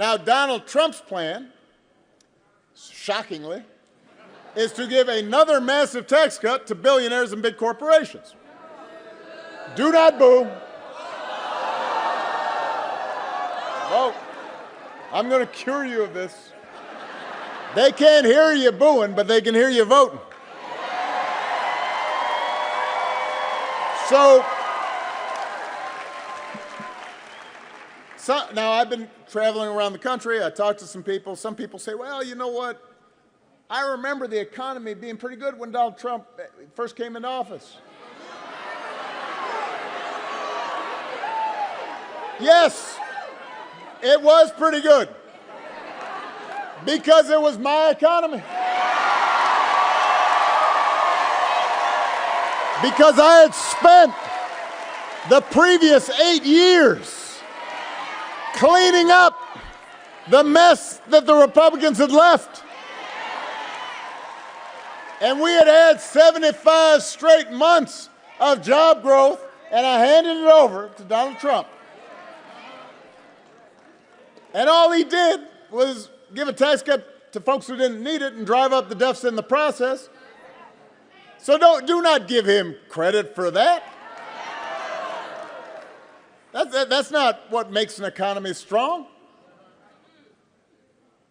Now, Donald Trump's plan, shockingly, is to give another massive tax cut to billionaires and big corporations. Do not boo. Vote. I'm going to cure you of this. They can't hear you booing, but they can hear you voting. So now I've been traveling around the country. I talked to some people. Some people say, well, you know what? I remember the economy being pretty good when Donald Trump first came into office. Yes, it was pretty good because it was my economy. Because I had spent the previous 8 years cleaning up the mess that the Republicans had left. And we had had 75 straight months of job growth, and I handed it over to Donald Trump. And all he did was give a tax cut to folks who didn't need it and drive up the deficit in the process. So do not give him credit for that. That's not what makes an economy strong.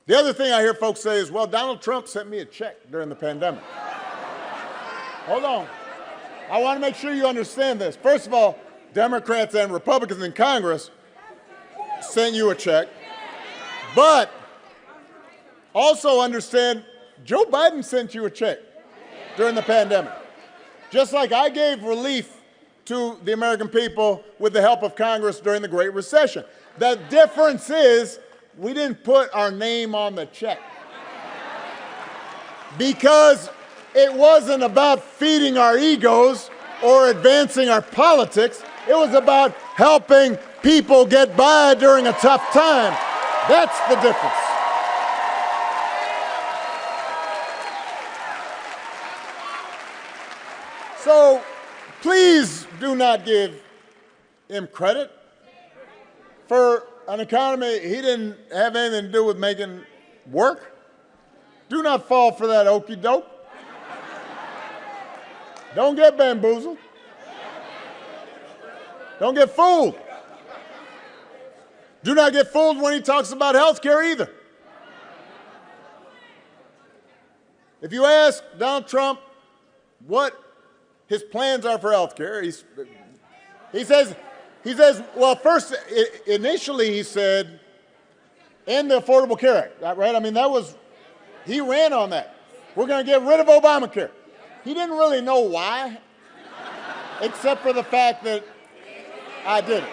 The other thing I hear folks say is, well, Donald Trump sent me a check during the pandemic. Hold on. I want to make sure you understand this. First of all, Democrats and Republicans in Congress sent you a check. But also understand, Joe Biden sent you a check during the pandemic. Just like I gave relief to the American people with the help of Congress during the Great Recession. The difference is we didn't put our name on the check because it wasn't about feeding our egos or advancing our politics. It was about helping people get by during a tough time. That's the difference. So please do not give him credit for an economy he didn't have anything to do with making work. Do not fall for that okey doke. Don't get bamboozled. Don't get fooled. Do not get fooled when he talks about health care either. If you ask Donald Trump what his plans are for health care, he says, well, first, initially he said, end the Affordable Care Act, right? I mean, he ran on that. We're going to get rid of Obamacare. He didn't really know why, except for the fact that I did it.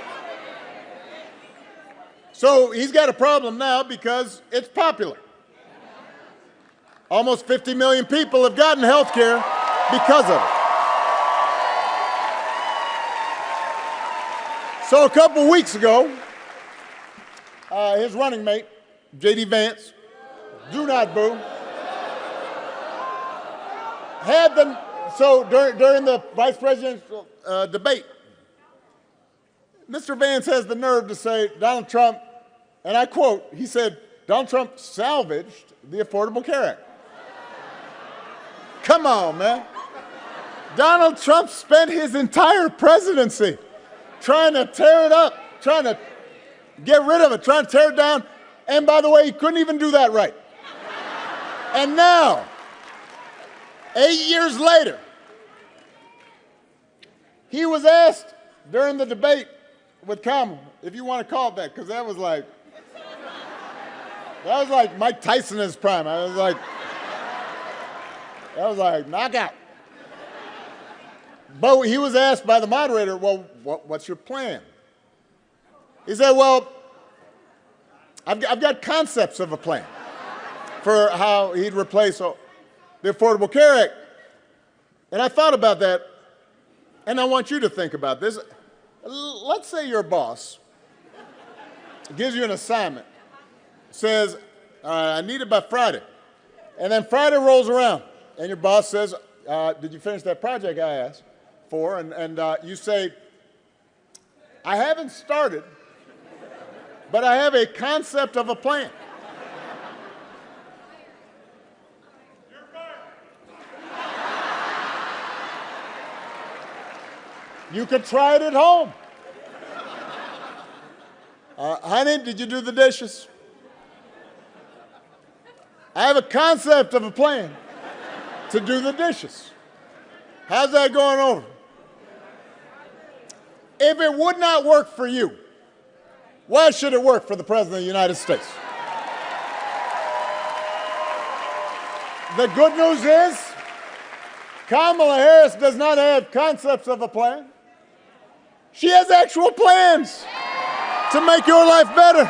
So he's got a problem now because it's popular. Almost 50 million people have gotten health care because of it. So a couple weeks ago, his running mate, J.D. Vance, do not boo, during the vice presidential debate, Mr. Vance has the nerve to say Donald Trump, and I quote, he said, Donald Trump salvaged the Affordable Care Act. Come on, man. Donald Trump spent his entire presidency trying to tear it up, trying to get rid of it, trying to tear it down. And by the way, he couldn't even do that right. And now, 8 years later, he was asked during the debate with Kamala, if you want to call it that, because that was like Mike Tyson in his prime. That was like knockout. But he was asked by the moderator, well, what's your plan? He said, well, I've got concepts of a plan for how he'd replace the Affordable Care Act. And I thought about that, and I want you to think about this. Let's say your boss gives you an assignment, says, I need it by Friday. And then Friday rolls around, and your boss says, did you finish that project I asked for? And you say, I haven't started, but I have a concept of a plan. You could try it at home. Honey, did you do the dishes? I have a concept of a plan to do the dishes. How's that going over? If it would not work for you, why should it work for the President of the United States? The good news is, Kamala Harris does not have concepts of a plan. She has actual plans to make your life better.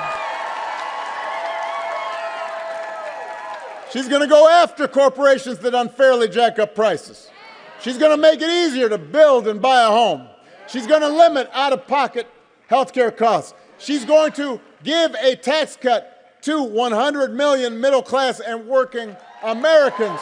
She's going to go after corporations that unfairly jack up prices. She's going to make it easier to build and buy a home. She's going to limit out-of-pocket health care costs. She's going to give a tax cut to 100 million middle-class and working Americans.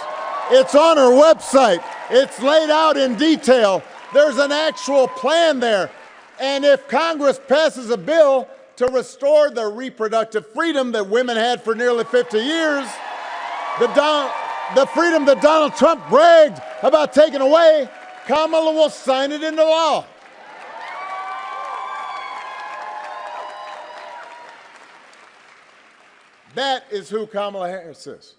It's on her website. It's laid out in detail. There's an actual plan there. And if Congress passes a bill to restore the reproductive freedom that women had for nearly 50 years, the freedom that Donald Trump bragged about taking away, Kamala will sign it into law. That is who Kamala Harris is.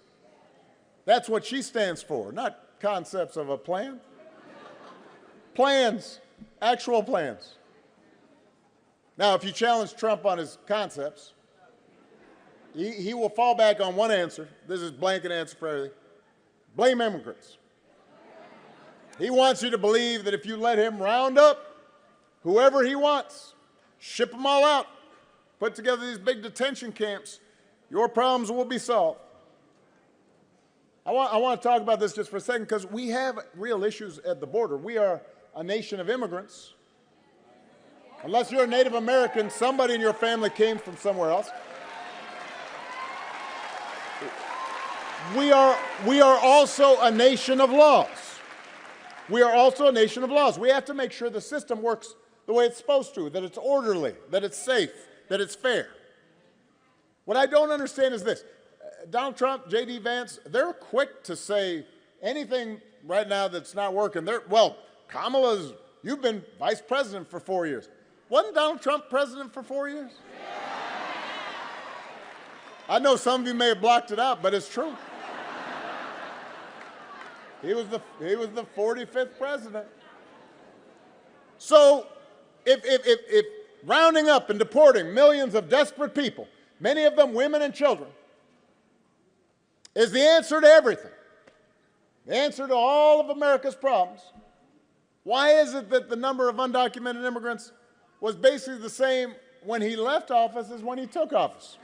That's what she stands for, not concepts of a plan. Plans, actual plans. Now, if you challenge Trump on his concepts, he will fall back on one answer. This is blanket answer for everything. Blame immigrants. He wants you to believe that if you let him round up whoever he wants, ship them all out, put together these big detention camps, your problems will be solved. I want to talk about this just for a second because we have real issues at the border. We are a nation of immigrants. Unless you're a Native American, somebody in your family came from somewhere else. We are also a nation of laws. We are also a nation of laws. We have to make sure the system works the way it's supposed to, that it's orderly, that it's safe, that it's fair. What I don't understand is this. Donald Trump, J.D. Vance, they're quick to say anything right now that's not working. Well, Kamala's, you've been vice president for 4 years. Wasn't Donald Trump president for 4 years? I know some of you may have blocked it out, but it's true. He was the 45th president. So if rounding up and deporting millions of desperate people, many of them women and children, is the answer to everything, the answer to all of America's problems, why is it that the number of undocumented immigrants was basically the same when he left office as when he took office?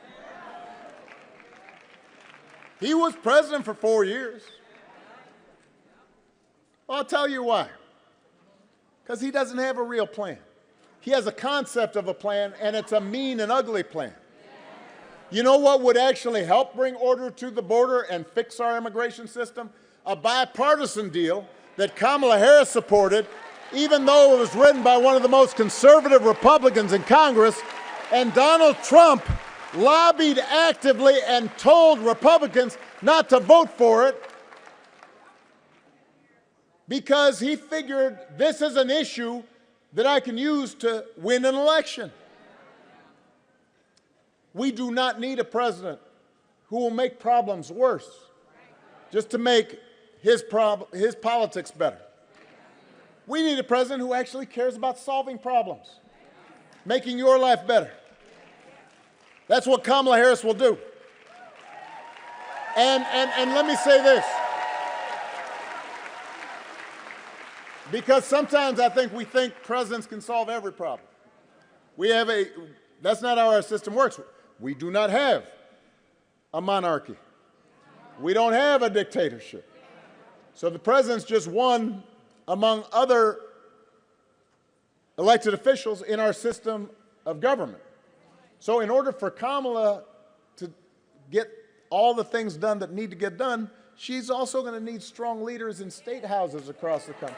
He was president for 4 years. Well, I'll tell you why. Because he doesn't have a real plan. He has a concept of a plan, and it's a mean and ugly plan. You know what would actually help bring order to the border and fix our immigration system? A bipartisan deal that Kamala Harris supported, even though it was written by one of the most conservative Republicans in Congress, and Donald Trump lobbied actively and told Republicans not to vote for it because he figured this is an issue that I can use to win an election. We do not need a president who will make problems worse just to make his politics better. We need a president who actually cares about solving problems, making your life better. That's what Kamala Harris will do. And let me say this, because sometimes I think we think presidents can solve every problem. That's not how our system works. We do not have a monarchy. We don't have a dictatorship. So the president's just one among other elected officials in our system of government. So in order for Kamala to get all the things done that need to get done, she's also going to need strong leaders in state houses across the country.